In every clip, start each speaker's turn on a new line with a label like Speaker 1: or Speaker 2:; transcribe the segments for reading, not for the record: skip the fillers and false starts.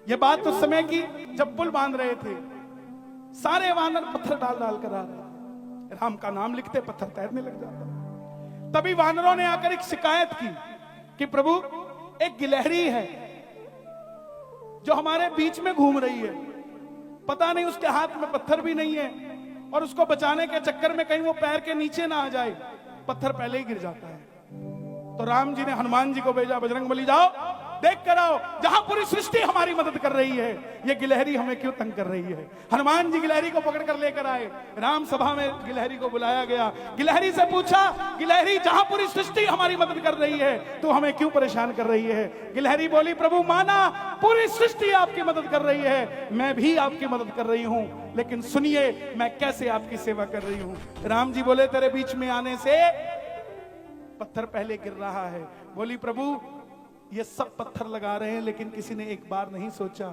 Speaker 1: ये बात उस समय की जब पुल बांध रहे थे, सारे वानर पत्थर डाल डाल कर आ रहे, राम का नाम लिखते पत्थर तैरने लग जाता। तभी वानरों ने आकर एक शिकायत की कि प्रभु एक गिलहरी है जो हमारे बीच में घूम रही है, पता नहीं उसके हाथ में पत्थर भी नहीं है, और उसको बचाने के चक्कर में कहीं वो पैर के नीचे ना आ जाए, पत्थर पहले ही गिर जाता है। तो राम जी ने हनुमान जी को भेजा, बजरंगबली जाओ देख कर आओ, जहां पूरी सृष्टि हमारी मदद कर रही है, ये गिलहरी हमें क्यों तंग कर रही है। हनुमान जी गिलहरी को पकड़ कर लेकर आए, राम सभा में गिलहरी को बुलाया गया, गिलहरी से पूछा, गिलहरी जहां पूरी सृष्टि हमारी मदद कर रही है, तो हमें क्यों परेशान कर रही है। गिलहरी बोली, प्रभु माना पूरी सृष्टि आपकी मदद कर रही है, मैं भी आपकी मदद कर रही हूं, लेकिन सुनिए मैं कैसे आपकी सेवा कर रही हूं। राम जी बोले, तेरे बीच में आने से पत्थर पहले गिर रहा है। बोली, प्रभु ये सब पत्थर लगा रहे हैं, लेकिन किसी ने एक बार नहीं सोचा,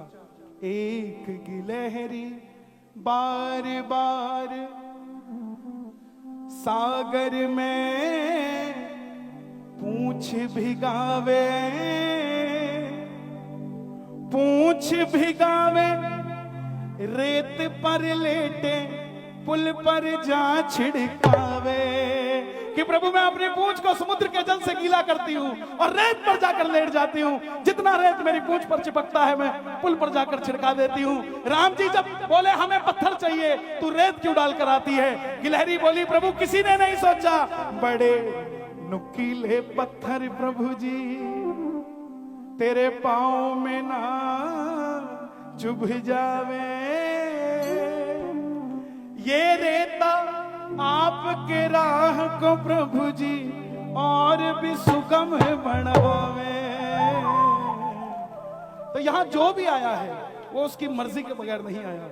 Speaker 1: एक गिलहरी बार बार सागर में पूंछ भिगावे, पूंछ भिगावे, रेत पर लेटे पुल पर जा छिड़कावे। कि प्रभु मैं अपनी पूंछ को समुद्र के जल से गीला करती हूँ और रेत पर जाकर लेट जाती हूँ, जितना रेत मेरी पूंछ पर चिपकता है मैं पुल पर जाकर छिड़का देती हूँ। राम जी जब बोले हमें पत्थर चाहिए, तू रेत क्यों डाल कर आती है। गिलहरी बोली, प्रभु किसी ने नहीं सोचा, बड़े नुकीले पत्थर प्रभु जी तेरे पाँव में ना चुभ जावे, ये रेता आपके राह को प्रभु जी और भी सुगम बनावे। तो यहां जो भी आया है वो उसकी मर्जी के बगैर नहीं आया,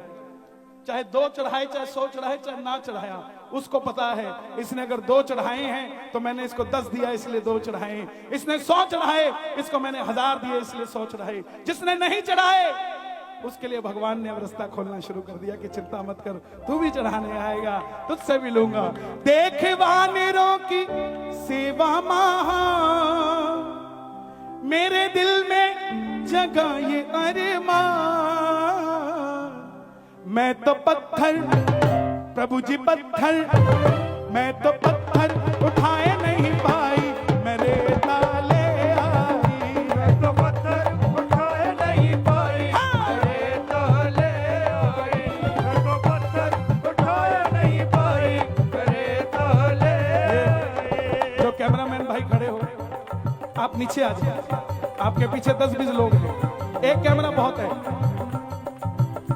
Speaker 1: चाहे 2 चढ़ाए, चाहे 100 चढ़ाए, चाहे ना चढ़ाया, उसको पता है इसने अगर 2 चढ़ाए हैं तो मैंने इसको 10 दिया इसलिए 2 चढ़ाए, इसने 100 चढ़ाए इसको मैंने 1000 दिए इसलिए 100 चढ़ाए, जिसने नहीं चढ़ाए उसके लिए भगवान ने अब रास्ता खोलना शुरू कर दिया कि चिंता मत कर, तू भी चढ़ाने आएगा, तुझसे भी लूंगा। देख वानरों की सेवा महा, मेरे दिल में जगा ये अरमान, मैं तो पत्थर प्रभु जी पत्थर, मैं तो पत्थर उठाए नहीं पाई, मेरे ताले आई, मैं तो पत्थर उठाए नहीं पाई, मेरे ताले आई, मैं तो पत्थर उठाए नहीं पाई, मेरे ताले आई। जो कैमरामैन भाई खड़े हो, आप नीचे आ जाइए, आपके पीछे 10-20 लोग हैं, एक कैमरा बहुत है,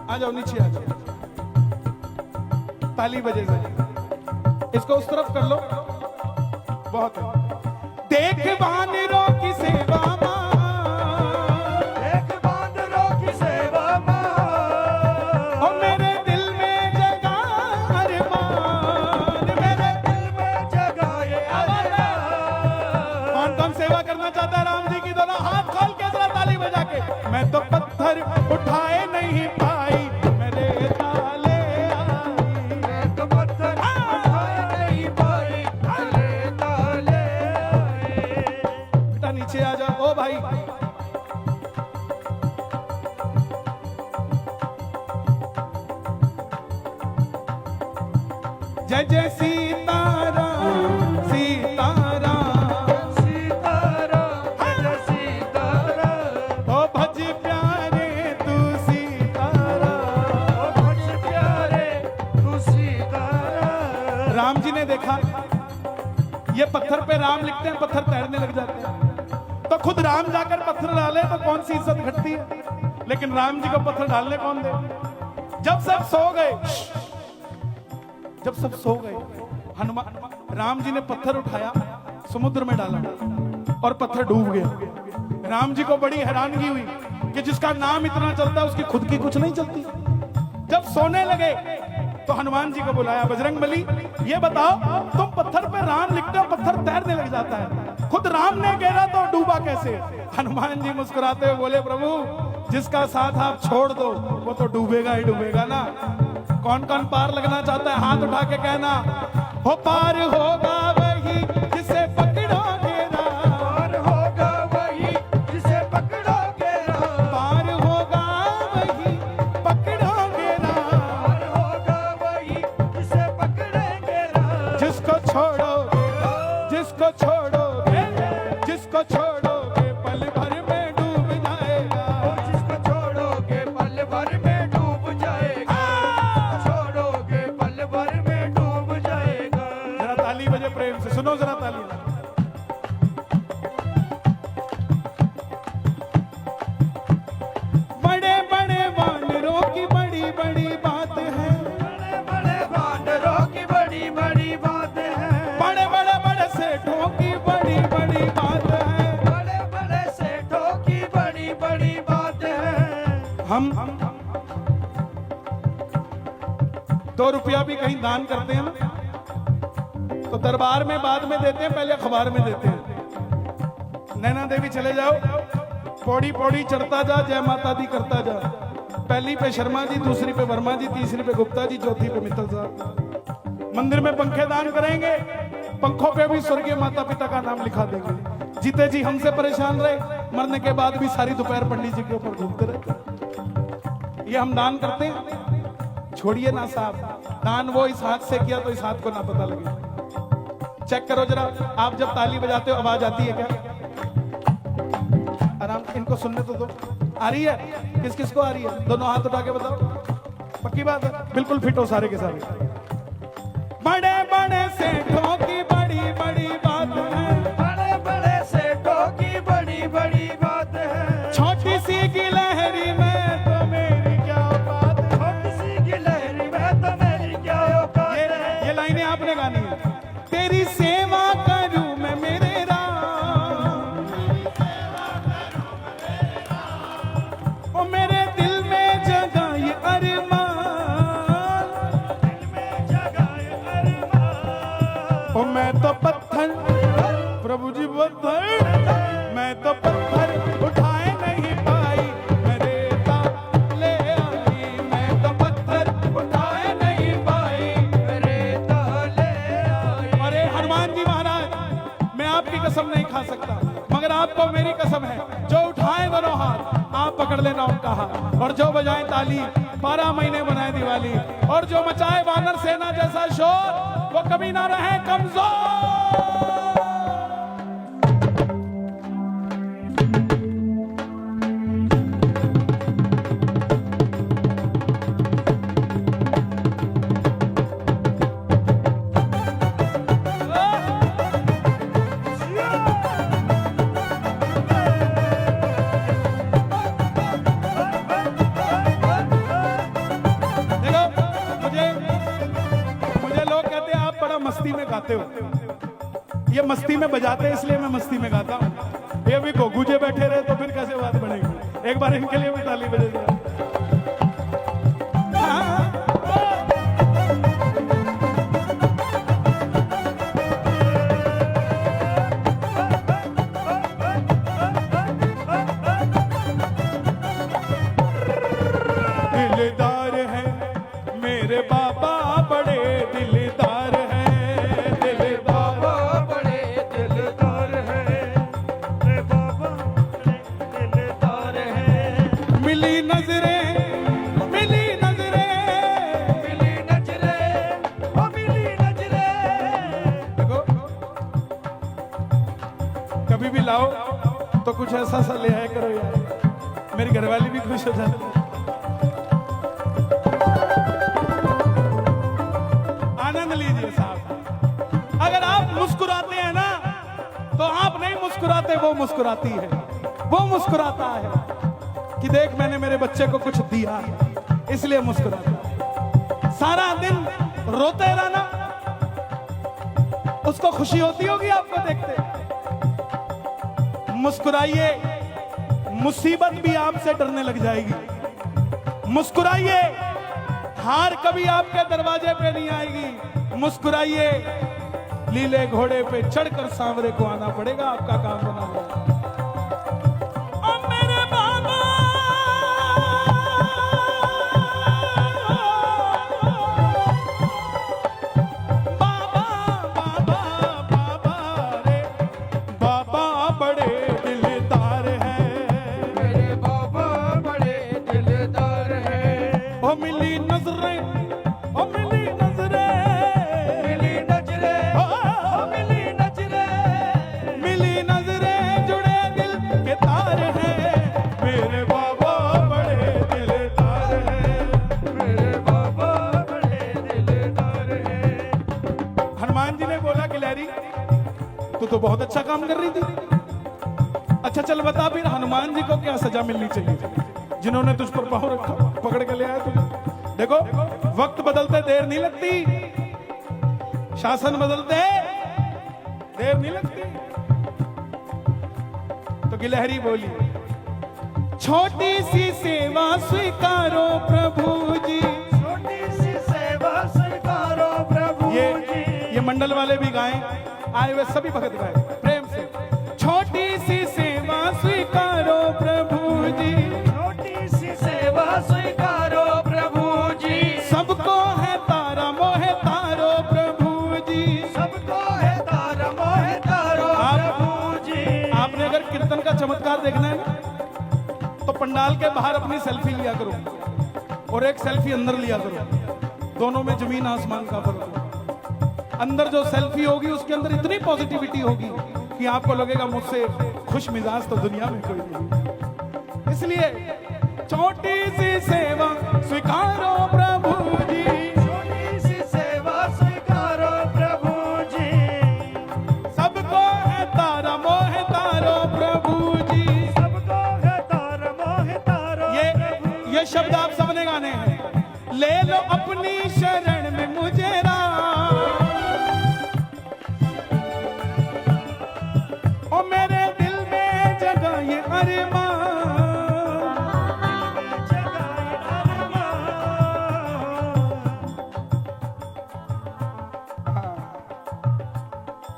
Speaker 1: आ जाओ नीचे आ जाओ, ताली बजेगी, इसको उस तरफ कर लो, बहुत है। देख वानरों की सेवा मां, देख वानरों की सेवा मां, और मेरे दिल में जगा अरमान, मेरे दिल में जगा ये अरमान। कौन कौन सेवा करना चाहता है राम जी की, दोनों हाथ खोल के जरा ताली बजा के। मैं तो पत्थर उठाए नहीं पाई, मेरे ताले आई, मैं तो पत्थर उठाए नहीं पाई, मेरे ताले आई। बेटा नीचे आ जा, ओ भाई जय जय सीताराम सीताराम सीताराम, जय सीताराम, ओ भज प्यारे तू सीताराम, ओ भज प्यारे तू सीताराम। राम जी ने देखा ये पत्थर पे राम लिखते हैं, पत्थर तैरने लग जाते हैं, तो खुद राम जाकर पत्थर डाले तो कौन सी इज्जत घटती है, लेकिन राम जी को पत्थर डालने कौन दे। जब सब सो गए, जब सब सो गए, हनुमान राम जी ने पत्थर उठाया, समुद्र में डाला और पत्थर डूब गया। राम जी को बड़ी हैरानगी हुई कि जिसका नाम इतना चलता है उसकी खुद की कुछ नहीं चलती। जब सोने लगे तो हनुमान जी को बुलाया, बजरंगबली ये बताओ तुम पत्थर पे राम लिखते हो, पत्थर तैरने लग जाता है, खुद राम ने घेरा तो डूबा कैसे। हनुमान जी मुस्कुराते हुए बोले, प्रभु जिसका साथ आप छोड़ दो वो तो डूबेगा ही डूबेगा ना। कौन कौन पार लगना चाहता है हाथ उठा के कहना, हो पार होगा वही जिसे पकड़ोगे राम, पार होगा वही जिसे पकड़ोगे राम, पार होगा हम 2 रुपया भी कहीं दान करते हैं ना, तो दरबार में बाद में देते हैं, पहले अखबार में देते हैं। नैना देवी चले जाओ, पौड़ी पौड़ी चढ़ता जा, जय माता दी करता जा। पहली पे शर्मा जी, दूसरी पे वर्मा जी, तीसरी पे गुप्ता जी, चौथी पे मित्तल साहब। मंदिर में पंखे दान करेंगे, पंखों पे भी स्वर्गीय माता पिता का नाम लिखा देंगे। जीते जी हमसे परेशान रहे, मरने के बाद भी सारी दोपहर पंडित जी के ऊपर घूमते रहे। ये हम दान करते हैं। छोड़िए ना साहब, दान वो इस हाथ से किया तो इस हाथ को ना पता लगे। चेक करो जरा, आप जब ताली बजाते हो आवाज आती है क्या? आराम से इनको सुनने तो दो। आ रही है? किस किस को आ रही है? दोनों हाथ उठा के बताओ। पक्की बात है, बिल्कुल फिट हो सारे के सारे। बड़े बड़े सेठों की बड़ी बड़ी बात है,
Speaker 2: बड़े बड़े सेठों की बड़ी बड़ी बात है।
Speaker 1: छोटी सी गिलहरी में तो मेरी क्या बात है,
Speaker 2: छोटी सी गिलहरी में तो मेरी क्या औकात है।
Speaker 1: ये लाइनें आपने गानी है। तेरी सेवा करूं मैं मेरे राम, ओ मेरे दिल में जगा ये अरमान,
Speaker 2: दिल में जगाए अरमान।
Speaker 1: ओ मैं तो पत्थर, प्रभु जी पत्थर, मैं तो पत्थर उठाए नहीं पाई, मेरे ले आई। मैं तो पत्थर उठाए नहीं पाई,
Speaker 2: मेरे ताले आए।
Speaker 1: अरे हनुमान जी महाराज, मैं आपकी कसम नहीं खा सकता, मगर आपको मेरी कसम है, जो उठाए दोनों हाथ आप पकड़ लेना उनका हाथ, और जो बजाए ताली 12 महीने बनाए दिवाली, और जो मचाए वानर सेना जैसा शोर, वो कभी ना रहे कमजोर। मस्ती में गाते हो, ये मस्ती में बजाते हैं इसलिए मैं मस्ती में गाता हूँ। ये अभी गोगूजे बैठे रहे तो फिर कैसे बात बनेगी। एक बार इनके लिए भी ताली बजे जरा। दिलदार है मेरे बाबा, बड़े दिलदार है,
Speaker 2: बाबा बड़े दिलदार है, रे बाबा बड़े दिलदार है।
Speaker 1: मिली नजरें, मिली नजरें,
Speaker 2: मिली नजरें, ओ मिली नजरें।
Speaker 1: देखो कभी भी लाओ तो कुछ ऐसा सा ले आया करो यार, मेरी घरवाली भी खुश हो जाती है। आनंद लीजिए साहब। अगर आप मुस्कुराते हैं ना, तो आप नहीं मुस्कुराते, वो मुस्कुराती है, वो मुस्कुराता है कि देख मैंने मेरे बच्चे को कुछ दिया है, इसलिए मुस्कुराता है। सारा दिन रोते रहना, उसको खुशी होती होगी आपको देखते। मुस्कुराइए, मुसीबत भी आपसे डरने लग जाएगी। मुस्कुराइए, हार कभी आपके दरवाजे पे नहीं आएगी। मुस्कुराइए, लीले घोड़े पे चढ़कर सांवरे को आना पड़ेगा, आपका काम बना हुआ। मेरे बाबा, बाबा बाबा बाबा रे, बाबा बड़े दिलदार हैं,
Speaker 2: मेरे बाबा बड़े दिलदार है।
Speaker 1: ओ मिली नजरें, ओ मिली नजरें,
Speaker 2: मिली नजरें, ओ मिली नजरें।
Speaker 1: मिली नजरें, जुड़े दिल के तार हैं, मेरे बाबा बड़े दिलदार हैं।
Speaker 2: मेरे बाबा बड़े दिलदार है।
Speaker 1: हनुमान जी ने बोला कि लहरी तू तो बहुत अच्छा काम कर रही थी, अच्छा चल बता फिर हनुमान जी को क्या सजा मिलनी चाहिए जिन्होंने तुझ पर पाँव रखा, पकड़ के ले आया तुझे। देखो वक्त बदलते देर नहीं लगती, शासन बदलते देर नहीं लगती। तो गिलहरी बोली छोटी सी सेवा स्वीकारो प्रभु जी।
Speaker 2: छोटी सी सेवा स्वीकारो प्रभु जी।
Speaker 1: ये मंडल वाले भी गाएं, आए हुए सभी भगत गाएं प्रेम से। छोटी सी सेवा स्वीकारो प्रभु जी।
Speaker 2: छोटी सी सेवा स्वीकारो प्रभु जी।
Speaker 1: सबको है तारा मोहे तारो प्रभु जी।
Speaker 2: सबको है तारा मोहे तारो प्रभु जी।
Speaker 1: आपने अगर कीर्तन का चमत्कार देखना है ना, तो पंडाल के बाहर अपनी सेल्फी लिया करो और एक सेल्फी अंदर लिया करो। दोनों में जमीन आसमान का फर्क है। अंदर जो सेल्फी होगी उसके अंदर इतनी पॉजिटिविटी होगी कि आपको लगेगा मुझसे खुश मिजाज तो दुनिया में कोई नहीं। इसलिए छोटी सी सेवा स्वीकारो प्रभु जी।
Speaker 2: छोटी सी सेवा स्वीकारो प्रभु जी।
Speaker 1: सबको है तारा मोहे तारो प्रभु जी।
Speaker 2: सबको है तारा मोहे तारो।
Speaker 1: ये शब्द आप सबने गाने हैं। ले लो अपनी शरण में मुझे राम, ओ मेरे दिल में जगह ये अरमान।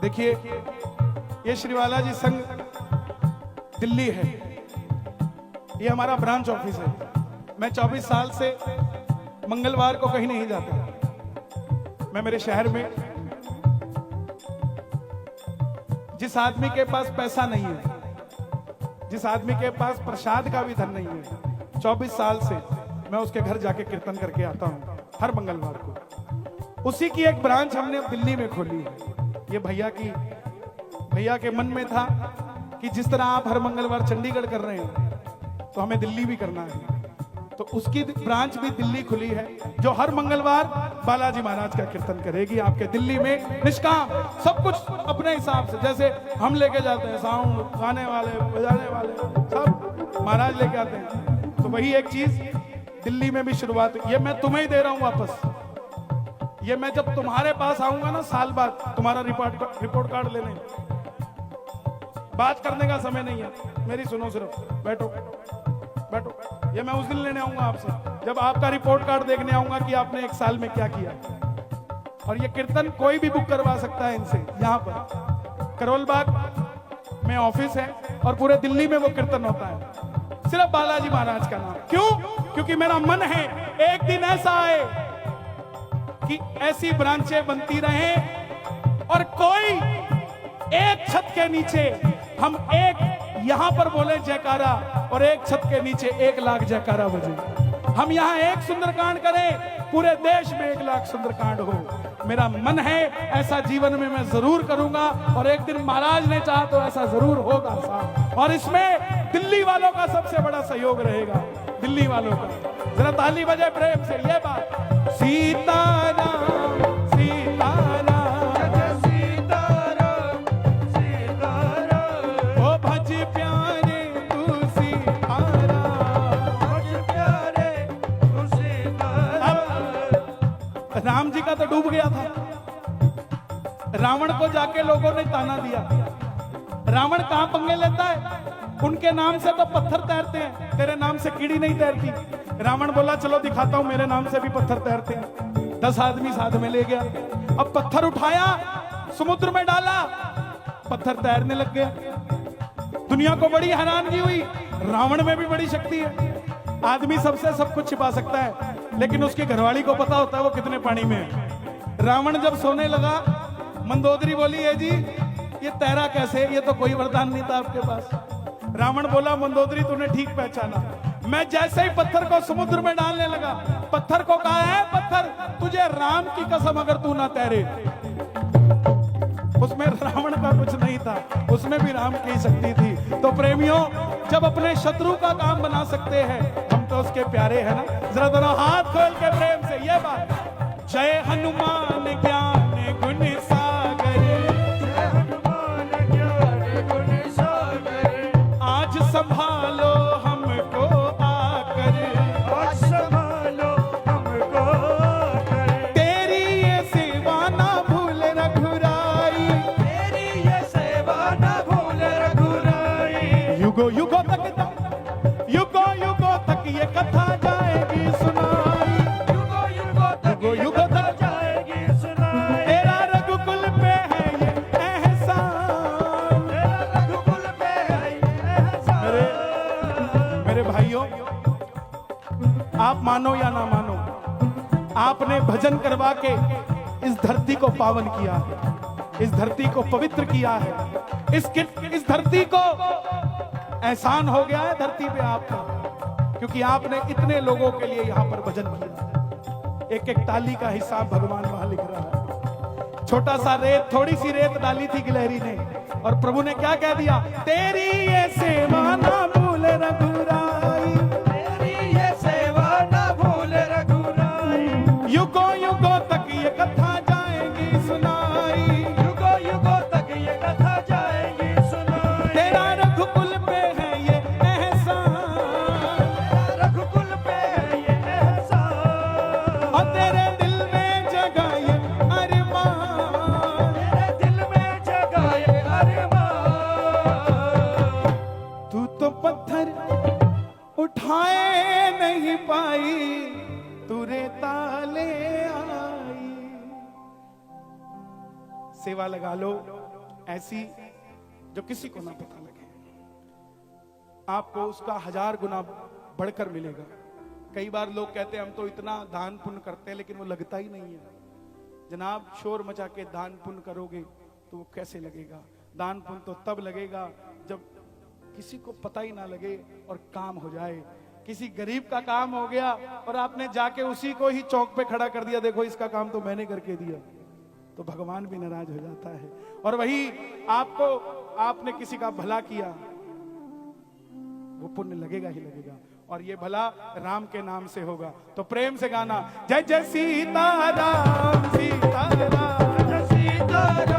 Speaker 1: देखिए, ये श्रीवाला जी संघ दिल्ली है, ये हमारा ब्रांच ऑफिस है। मैं 24 साल से मंगलवार को कहीं नहीं जाता। मैं मेरे शहर में, जिस आदमी के पास पैसा नहीं है, जिस आदमी के पास प्रसाद का भी धन नहीं है, 24 साल से मैं उसके घर जाके कीर्तन करके आता हूं हर मंगलवार को। उसी की एक ब्रांच हमने अब दिल्ली में खोली है। ये भैया के मन में था कि जिस तरह आप हर मंगलवार चंडीगढ़ कर रहे हैं तो हमें दिल्ली भी करना है। तो उसकी ब्रांच भी दिल्ली खुली है, जो हर मंगलवार बालाजी महाराज का कीर्तन करेगी आपके दिल्ली में, निष्काम, सब कुछ अपने हिसाब से। जैसे हम लेके जाते हैं साउंड, गाने वाले, बजाने वाले, सब महाराज लेके आते हैं। तो वही एक चीज दिल्ली में भी शुरुआत हुई। ये मैं तुम्हें ही दे रहा हूं वापस। ये मैं जब तुम्हारे पास आऊंगा ना साल बाद, तुम्हारा रिपोर्ट कार्ड लेने, बात करने का समय नहीं है, मेरी सुनो, सिर्फ बैठो बैठो। ये मैं उस दिन लेने आऊंगा आपसे, जब आपका रिपोर्ट कार्ड देखने आऊंगा कि आपने एक साल में क्या किया। और ये कीर्तन कोई भी बुक करवा सकता है इनसे। यहाँ पर करोल बाग में ऑफिस है और पूरे दिल्ली में वो कीर्तन होता है, सिर्फ बालाजी महाराज का नाम। क्यों? क्योंकि मेरा मन है एक दिन ऐसा आए कि ऐसी ब्रांचें बनती रहें और कोई एक छत के नीचे हम एक यहां पर बोले जयकारा और एक छत के नीचे 1 लाख जयकारा बजे। हम यहां एक सुंदरकांड करें, पूरे देश में 1 लाख सुंदरकांड हो। मेरा मन है, ऐसा जीवन में मैं जरूर करूंगा और एक दिन महाराज ने चाहा तो ऐसा जरूर होगा साहब। और इसमें दिल्ली वालों का सबसे बड़ा सहयोग रहेगा, दिल्ली वालों का। जरा ताली बजे प्रेम से। ये बात सीताराम सीताराम
Speaker 2: सीताराम सीताराम।
Speaker 1: ओ भज प्यारे तू सीताराम,
Speaker 2: भज प्यारे तू सीताराम।
Speaker 1: राम जी का तो डूब गया था। रावण को जाके लोगों ने ताना दिया। रावण कहां पंगे लेता है? उनके नाम से तो पत्थर तैरते हैं, तेरे नाम से कीड़ी नहीं तैरती। रावण बोला चलो दिखाता हूं, मेरे नाम से भी पत्थर तैरते हैं। 10 आदमी साथ में ले गया। अब पत्थर उठाया, समुद्र में डाला, पत्थर तैरने लग गया। दुनिया को बड़ी हैरानगी हुई, रावण में भी बड़ी शक्ति है। आदमी सबसे सब कुछ छिपा सकता है, लेकिन उसकी घरवाली को पता होता है वो कितने पानी में है। रावण जब सोने लगा, मंदोदरी बोली है जी ये तैरा कैसे? ये तो कोई वरदान नहीं था आपके पास। रावण बोला मंदोदरी तूने ठीक पहचाना। मैं जैसे ही पत्थर को समुद्र में डालने लगा, पत्थर को कहा है पत्थर तुझे राम की कसम अगर तू ना तैरे। उसमें रावण का कुछ नहीं था, उसमें भी राम की शक्ति थी। तो प्रेमियों, जब अपने शत्रु का काम बना सकते हैं हम तो उसके प्यारे हैं ना। जरा दोनों हाथ खोल के प्रेम से ये बात, जय हनुमान ज्ञान गुण सागर,
Speaker 2: जय हनुमान ज्ञान गुण सागर।
Speaker 1: आज संभालो हमको आकर,
Speaker 2: आज संभालो हमको आकर।
Speaker 1: तेरी ये सेवा ना भूल रघुराई,
Speaker 2: तेरी ये सेवा न भूल रघुराई।
Speaker 1: युगो युगो तक युगो आप मानो या ना मानो, आपने भजन करवा के इस धरती को पावन किया है, इस धरती को पवित्र किया है। इस धरती को एहसान हो गया है धरती पे आपका, क्योंकि आपने इतने लोगों के लिए यहां पर भजन किया। एक एक ताली का हिसाब भगवान वहां लिख रहा है। छोटा सा रेत, थोड़ी सी रेत डाली थी गिलहरी ने, और प्रभु ने क्या कह दिया? तेरी ये सेवा ना भूल रघुराई,
Speaker 2: तेरी ये सेवा ना भूल रघुराई।
Speaker 1: युगों युगों तक ये कथा जाएगी सुनाई,
Speaker 2: युगों युगों तक ये कथा जाएगी सुनाई।
Speaker 1: तेरा रघुकुल पे है ये एहसान,
Speaker 2: तेरा रघुकुल पे है ये एहसान।
Speaker 1: और तेरे दिल में जगा ये अरमान,
Speaker 2: तेरे दिल में जगा ये अरमान।
Speaker 1: तू तो पत्थर उठाए नहीं पाई, तू रेता ले आई। सेवा लगा लो ऐसी जो किसी को ना पता लगे, आपको उसका 1000 गुना बढ़कर मिलेगा। कई बार लोग कहते हैं हम तो इतना दान पुण्य करते हैं, लेकिन वो लगता ही नहीं है। जनाब, शोर मचा के दान पुण्य करोगे तो वो कैसे लगेगा? दान पुण्य तो तब लगेगा जब किसी को पता ही ना लगे और काम हो जाए। किसी गरीब का काम हो गया और आपने जाके उसी को ही चौक पे खड़ा कर दिया, देखो इसका काम तो मैंने करके दिया, तो भगवान भी नाराज हो जाता है। और वही आपने किसी का भला किया, वो पुण्य लगेगा ही लगेगा, और ये भला राम के नाम से होगा। तो प्रेम से गाना, जय जय सीताराम सीताराम
Speaker 2: जय सीताराम।